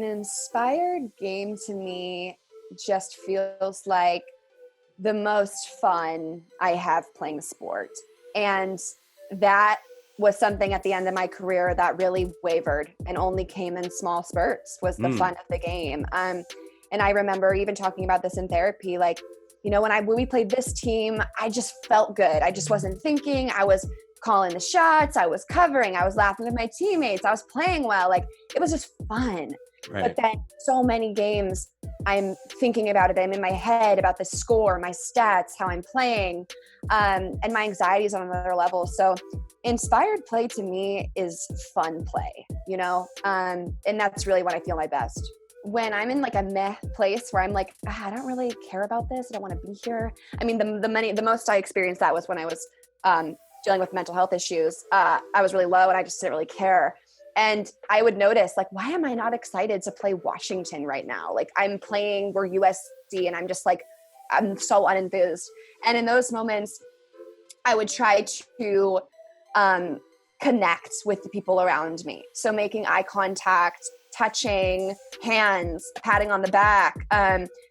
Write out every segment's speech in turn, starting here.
an inspired game to me just feels like the most fun I have playing a sport. And that was something at the end of my career that really wavered and only came in small spurts, was the fun of the game. And I remember even talking about this in therapy, like, you know, when we played this team, I just felt good. I just wasn't thinking. I was calling the shots. I was covering. I was laughing with my teammates. I was playing well. Like, it was just fun. Right. But then so many games, I'm thinking about it. I'm in my head about the score, my stats, how I'm playing, and my anxiety is on another level. So inspired play to me is fun play, you know? And that's really when I feel my best. When I'm in like a meh place where I'm like, I don't really care about this. I don't want to be here. I mean, the most I experienced that was when I was dealing with mental health issues. I was really low and I just didn't really care. And I would notice, like, why am I not excited to play Washington right now? Like, we're USC and I'm just like, I'm so unenthused. And in those moments, I would try to connect with the people around me. So making eye contact, touching hands, patting on the back,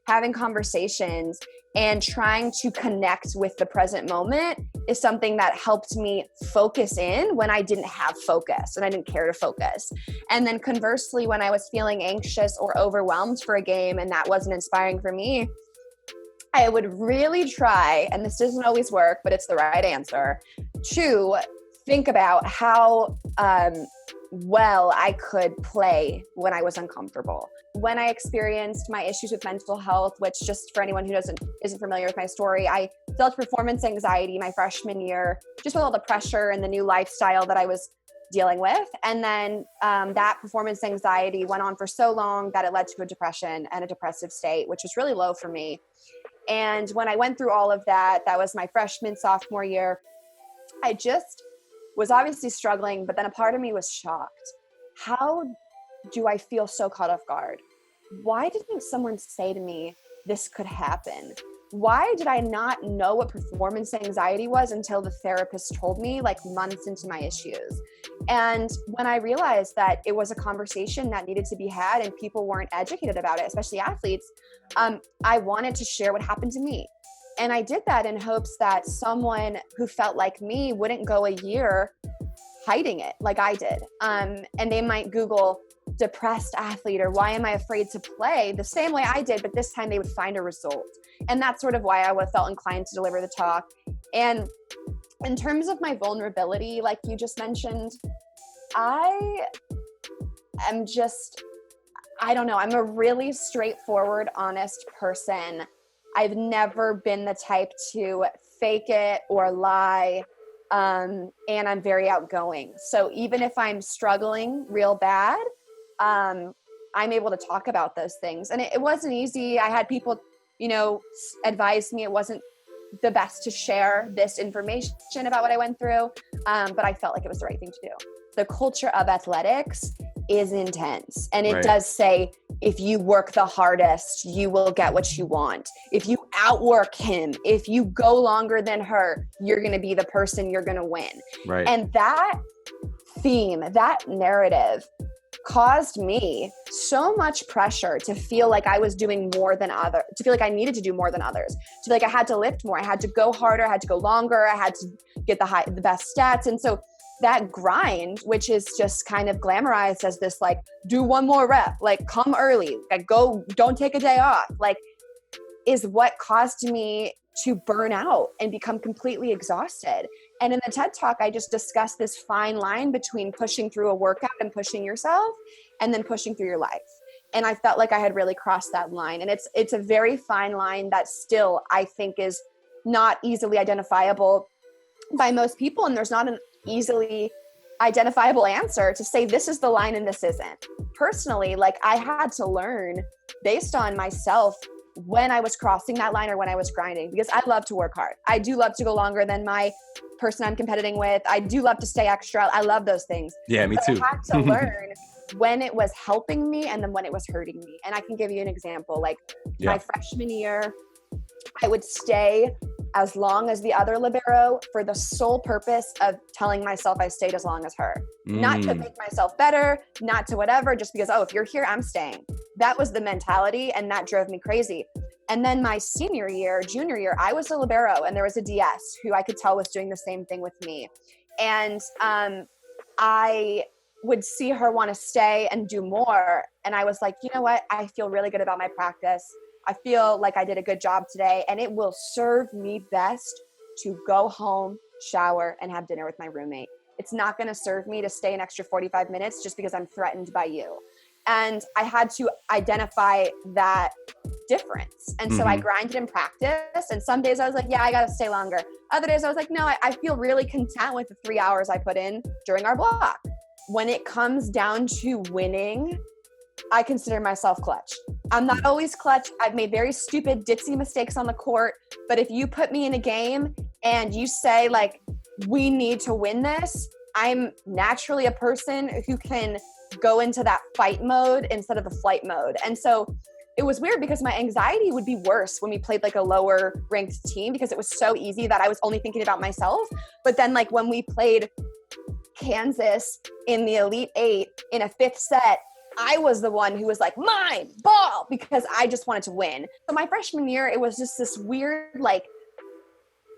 having conversations, and trying to connect with the present moment is something that helped me focus in when I didn't have focus and I didn't care to focus. And then conversely, when I was feeling anxious or overwhelmed for a game and that wasn't inspiring for me, I would really try, and this doesn't always work, but it's the right answer, to think about how well I could play when I was uncomfortable. When I experienced my issues with mental health, which, just for anyone who isn't familiar with my story, I felt performance anxiety my freshman year, just with all the pressure and the new lifestyle that I was dealing with. And then that performance anxiety went on for so long that it led to a depression and a depressive state, which was really low for me. And when I went through all of that, that was my freshman, sophomore year, I just was obviously struggling, but then a part of me was shocked. How do I feel so caught off guard? Why didn't someone say to me, this could happen? Why did I not know what performance anxiety was until the therapist told me, like, months into my issues? And when I realized that it was a conversation that needed to be had and people weren't educated about it, especially athletes, I wanted to share what happened to me. And I did that in hopes that someone who felt like me wouldn't go a year hiding it like I did. And they might Google depressed athlete or why am I afraid to play the same way I did, but this time they would find a result. And that's sort of why I felt inclined to deliver the talk. And in terms of my vulnerability, like you just mentioned, I don't know, I'm a really straightforward, honest person. I've never been the type to fake it or lie, and I'm very outgoing. So even if I'm struggling real bad, I'm able to talk about those things. And it wasn't easy. I had people, advise me it wasn't the best to share this information about what I went through, but I felt like it was the right thing to do. The culture of athletics is intense. And it does say, if you work the hardest, you will get what you want. If you outwork him, if you go longer than her, you're going to be the person, you're going to win. Right. And that theme, that narrative caused me so much pressure to feel like I was doing more than others, to feel like I needed to do more than others, to feel like I had to lift more, I had to go harder, I had to go longer, I had to get the best stats. And so that grind, which is just kind of glamorized as this, like, do one more rep, like, come early, like, go, don't take a day off, like, is what caused me to burn out and become completely exhausted. And in the TED Talk, I just discussed this fine line between pushing through a workout and pushing yourself and then pushing through your life. And I felt like I had really crossed that line. And it's a very fine line that still, I think, is not easily identifiable by most people. And there's not an easily identifiable answer to say this is the line and this isn't. Personally, like, I had to learn based on myself when I was crossing that line or when I was grinding, because I love to work hard. I do love to go longer than my person I'm competing with. I do love to stay extra. I love those things. Yeah, me too. I had to learn when it was helping me and then when it was hurting me. And I can give you an example. Like my freshman year, I would stay as long as the other libero for the sole purpose of telling myself I stayed as long as her. Not to make myself better, not to whatever, just because, oh, if you're here, I'm staying. That was the mentality, and that drove me crazy. And then my junior year, I was a libero, and there was a DS who I could tell was doing the same thing with me. And I would see her want to stay and do more. And I was like, you know what? I feel really good about my practice. I feel like I did a good job today, and it will serve me best to go home, shower, and have dinner with my roommate. It's not going to serve me to stay an extra 45 minutes just because I'm threatened by you. And I had to identify that difference. And so I grinded in practice. And some days I was like, yeah, I got to stay longer. Other days I was like, no, I feel really content with the 3 hours I put in during our block. When it comes down to winning, I consider myself clutch. I'm not always clutch. I've made very stupid, ditzy mistakes on the court. But if you put me in a game and you say, like, we need to win this, I'm naturally a person who can go into that fight mode instead of the flight mode. And so it was weird because my anxiety would be worse when we played like a lower ranked team because it was so easy that I was only thinking about myself. But then like when we played Kansas in the Elite Eight in a fifth set, I was the one who was like, mine, ball, because I just wanted to win. So my freshman year, it was just this weird, like,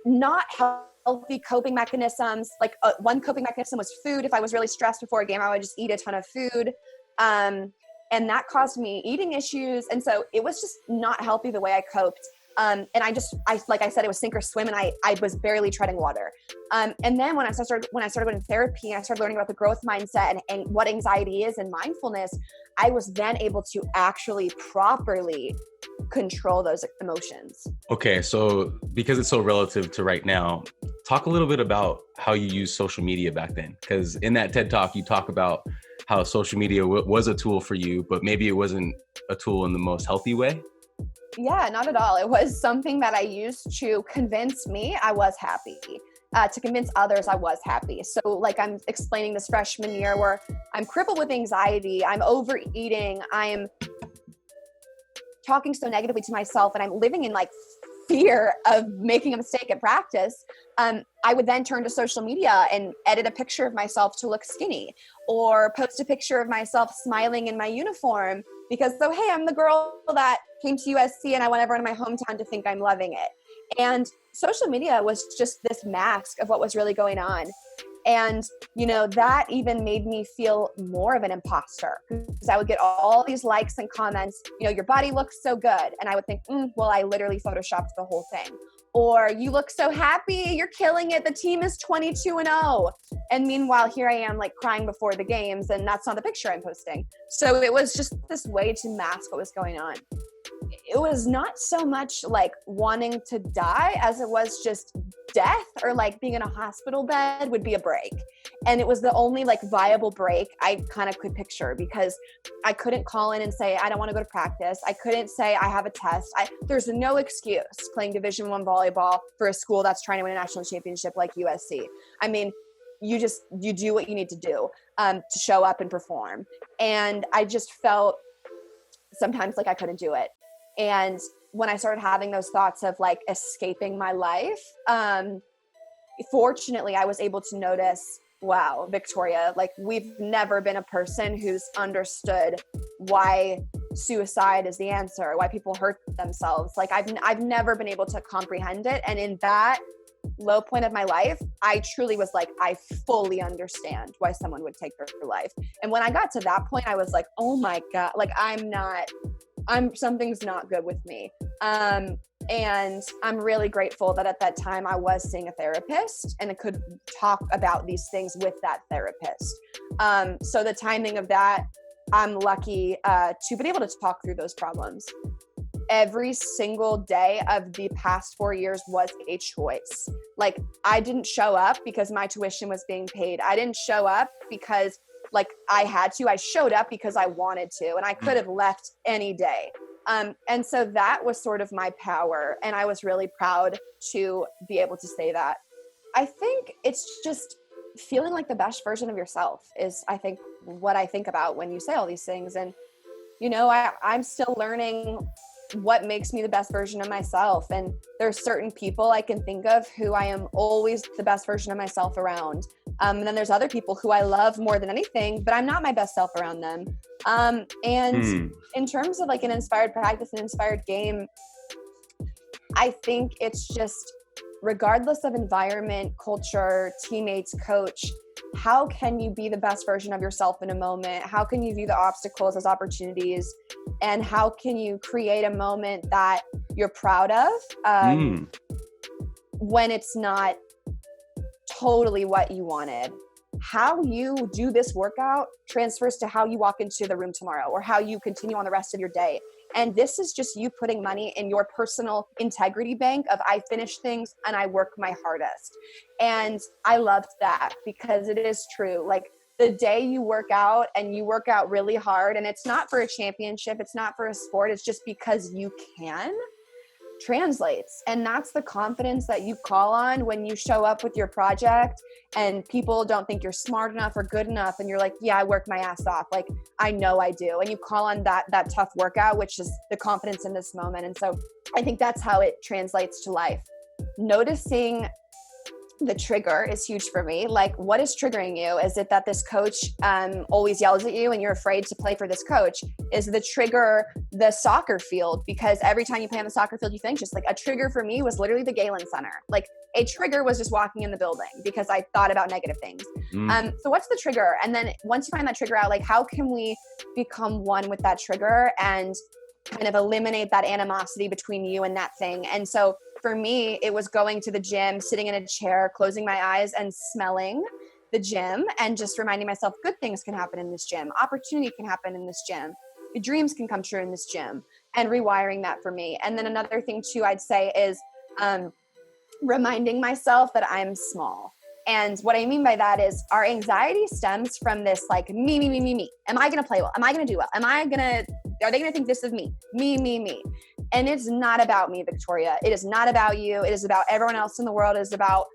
not healthy coping mechanisms. Like one coping mechanism was food. If I was really stressed before a game, I would just eat a ton of food. And that caused me eating issues. And so it was just not healthy the way I coped. And I like I said, it was sink or swim, and I was barely treading water. And then when I started going to therapy and I started learning about the growth mindset and what anxiety is and mindfulness, I was then able to actually properly control those emotions. Okay, so because it's so relative to right now, talk a little bit about how you used social media back then. Because in that TED Talk, you talk about how social media was a tool for you, but maybe it wasn't a tool in the most healthy way. Yeah, not at all. It was something that I used to convince me I was happy, to convince others I was happy. So like I'm explaining this freshman year where I'm crippled with anxiety, I'm overeating, I'm talking so negatively to myself, and I'm living in like fear of making a mistake at practice. I would then turn to social media and edit a picture of myself to look skinny, or post a picture of myself smiling in my uniform because, so, hey, I'm the girl that came to USC and I want everyone in my hometown to think I'm loving it. And social media was just this mask of what was really going on. And, you know, that even made me feel more of an imposter because I would get all these likes and comments, you know, your body looks so good. And I would think, well, I literally photoshopped the whole thing. Or you look so happy, you're killing it. The team is 22-0. And meanwhile, here I am like crying before the games, and that's not the picture I'm posting. So it was just this way to mask what was going on. It was not so much like wanting to die as it was just death, or like being in a hospital bed would be a break. And it was the only like viable break I kind of could picture because I couldn't call in and say, I don't want to go to practice. I couldn't say I have a test. There's no excuse playing Division I volleyball for a school that's trying to win a national championship like USC. I mean, you do what you need to do to show up and perform. And I just felt sometimes like I couldn't do it. And when I started having those thoughts of like escaping my life, fortunately, I was able to notice, wow, Victoria, like we've never been a person who's understood why suicide is the answer, why people hurt themselves. Like I've never been able to comprehend it. And in that low point of my life, I truly was like, I fully understand why someone would take their life. And when I got to that point, I was like, oh my God, like something's not good with me. And I'm really grateful that at that time I was seeing a therapist and I could talk about these things with that therapist. So the timing of that, I'm lucky to be able to talk through those problems. Every single day of the past 4 years was a choice. Like I didn't show up because my tuition was being paid. I didn't show up because like I had to. I showed up because I wanted to, and I could have left any day. And so that was sort of my power. And I was really proud to be able to say that. I think it's just feeling like the best version of yourself is, I think, what I think about when you say all these things. And, you know, I'm still learning what makes me the best version of myself. And there's certain people I can think of who I am always the best version of myself around. And then there's other people who I love more than anything, but I'm not my best self around them. And in terms of like an inspired practice, an inspired game, I think it's just, regardless of environment, culture, teammates, coach, how can you be the best version of yourself in a moment? How can you view the obstacles as opportunities? And how can you create a moment that you're proud of when it's not totally what you wanted? How you do this workout transfers to how you walk into the room tomorrow or how you continue on the rest of your day. And this is just you putting money in your personal integrity bank of I finish things and I work my hardest. And I loved that because it is true. Like the day you work out and you work out really hard, and it's not for a championship, it's not for a sport, it's just because you can, translates. And that's the confidence that you call on when you show up with your project and people don't think you're smart enough or good enough. And you're like, yeah, I work my ass off. Like, I know I do. And you call on that tough workout, which is the confidence in this moment. And so I think that's how it translates to life. Noticing the trigger is huge for me. Like, what is triggering you? Is it that this coach always yells at you and you're afraid to play for this coach? Is the trigger the soccer field? Because every time you play on the soccer field, you think just like a trigger for me was literally the Galen Center. Like a trigger was just walking in the building because I thought about negative things. So what's the trigger? And then once you find that trigger out, like how can we become one with that trigger and kind of eliminate that animosity between you and that thing? And so for me, it was going to the gym, sitting in a chair, closing my eyes and smelling the gym and just reminding myself good things can happen in this gym. Opportunity can happen in this gym. Your dreams can come true in this gym, and rewiring that for me. And then another thing too, I'd say is reminding myself that I'm small. And what I mean by that is our anxiety stems from this like me. Am I going to play well? Am I going to do well? Are they going to think this is me? Me. And it's not about me, Victoria. It is not about you. It is about everyone else in the world. It is about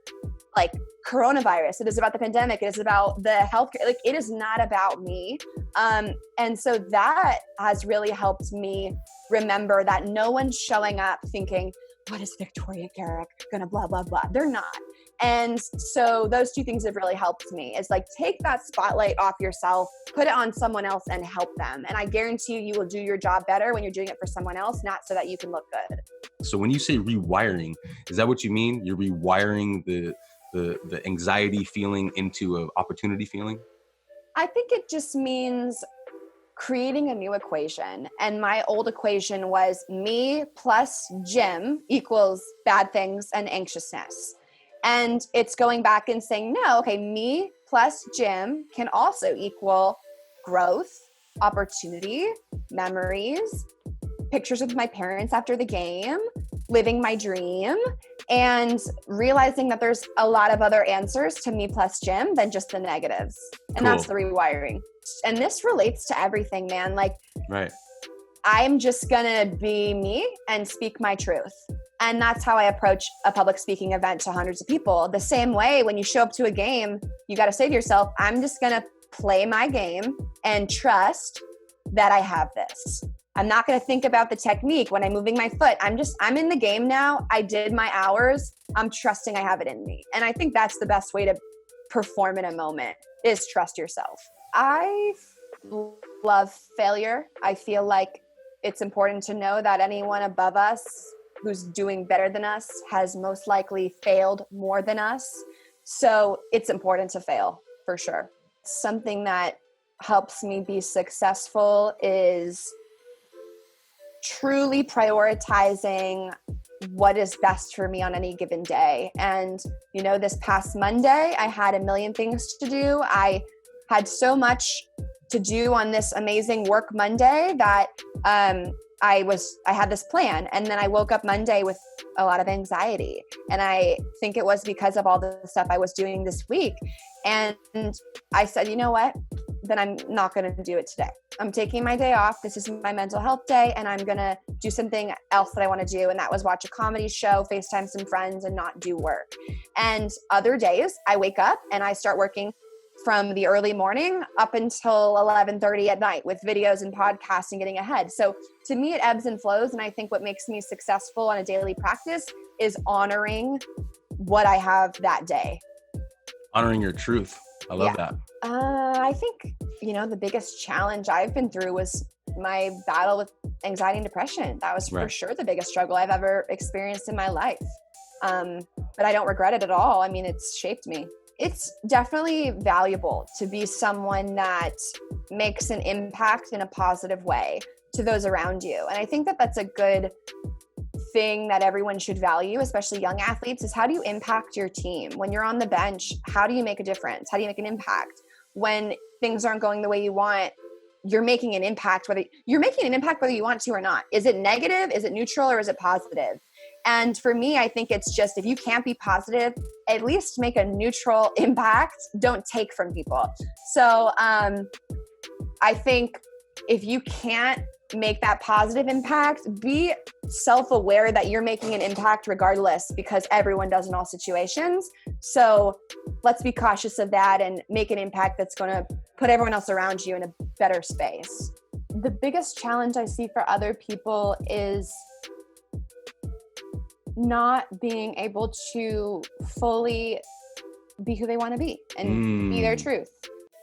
like coronavirus. It is about the pandemic. It is about the healthcare. Like it is not about me. And so that has really helped me remember that no one's showing up thinking, what is Victoria Garrick gonna blah, blah, blah. They're not. And so those two things have really helped me. It's like, take that spotlight off yourself, put it on someone else and help them. And I guarantee you will do your job better when you're doing it for someone else, not so that you can look good. So when you say rewiring, is that what you mean? You're rewiring the anxiety feeling into an opportunity feeling? I think it just means creating a new equation. And my old equation was me plus gym equals bad things and anxiousness. And it's going back and saying, no, okay, me plus gym can also equal growth, opportunity, memories, pictures with my parents after the game, living my dream, and realizing that there's a lot of other answers to me plus gym than just the negatives. And Cool. That's the rewiring. And this relates to everything, man. Like, Right. I'm just gonna be me and speak my truth. And that's how I approach a public speaking event to hundreds of people. The same way, when you show up to a game, you got to say to yourself, I'm just going to play my game and trust that I have this. I'm not going to think about the technique when I'm moving my foot. I'm in the game now. I did my hours. I'm trusting I have it in me. And I think that's the best way to perform in a moment is trust yourself. I love failure. I feel like it's important to know that anyone above us who's doing better than us has most likely failed more than us. So it's important to fail for sure. Something that helps me be successful is truly prioritizing what is best for me on any given day. And, you know, this past Monday, I had a million things to do. I had so much to do on this amazing work Monday that I had this plan, and then I woke up Monday with a lot of anxiety. And I think it was because of all the stuff I was doing this week. And I said, you know what? Then I'm not going to do it today. I'm taking my day off. This is my mental health day, and I'm going to do something else that I want to do. And that was watch a comedy show, FaceTime some friends, and not do work. And other days I wake up and I start working from the early morning up until 11:30 at night with videos and podcasts and getting ahead. So to me, it ebbs and flows. And I think what makes me successful on a daily practice is honoring what I have that day. Honoring your truth. I love that. I think, the biggest challenge I've been through was my battle with anxiety and depression. That was for sure the biggest struggle I've ever experienced in my life. But I don't regret it at all. I mean, it's shaped me. It's definitely valuable to be someone that makes an impact in a positive way to those around you. And I think that that's a good thing that everyone should value, especially young athletes, is how do you impact your team? When you're on the bench, how do you make a difference? How do you make an impact? When things aren't going the way you want, you're making an impact, whether you want to or not. Is it negative? Is it neutral? Or is it positive? And for me, I think it's just, if you can't be positive, at least make a neutral impact. Don't take from people. So I think if you can't make that positive impact, be self-aware that you're making an impact regardless, because everyone does in all situations. So let's be cautious of that and make an impact that's going to put everyone else around you in a better space. The biggest challenge I see for other people is not being able to fully be who they want to be and be their truth.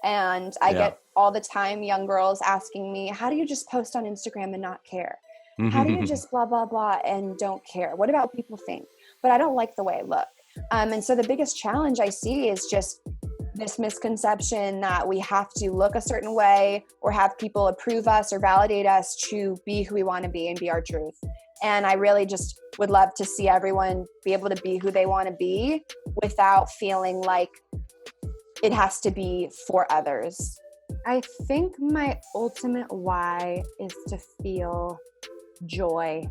And I get all the time young girls asking me, how do you just post on Instagram and not care? How do you just blah, blah, blah and don't care? What about people think? But I don't like the way I look. And so the biggest challenge I see is just this misconception that we have to look a certain way or have people approve us or validate us to be who we want to be and be our truth. And I really just would love to see everyone be able to be who they want to be without feeling like it has to be for others. I think my ultimate why is to feel joy.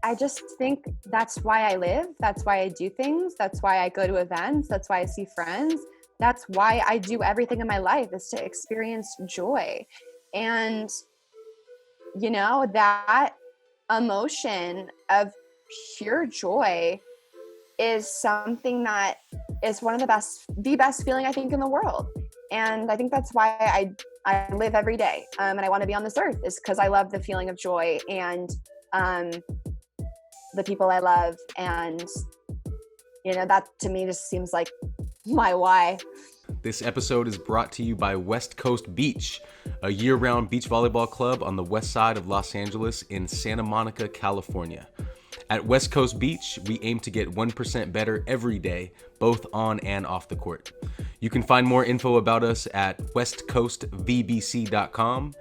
I just think that's why I live. That's why I do things. That's why I go to events. That's why I see friends. That's why I do everything in my life, is to experience joy. And, that emotion of pure joy is something that is one of the best feeling I think in the world. And I think that's why I live every day. And I want to be on this earth, is because I love the feeling of joy and the people I love. And, that to me just seems like my why. This episode is brought to you by West Coast Beach, a year-round beach volleyball club on the west side of Los Angeles in Santa Monica, California. At West Coast Beach, we aim to get 1% better every day, both on and off the court. You can find more info about us at westcoastvbc.com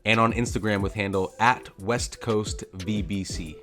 and on Instagram with handle @westcoastvbc.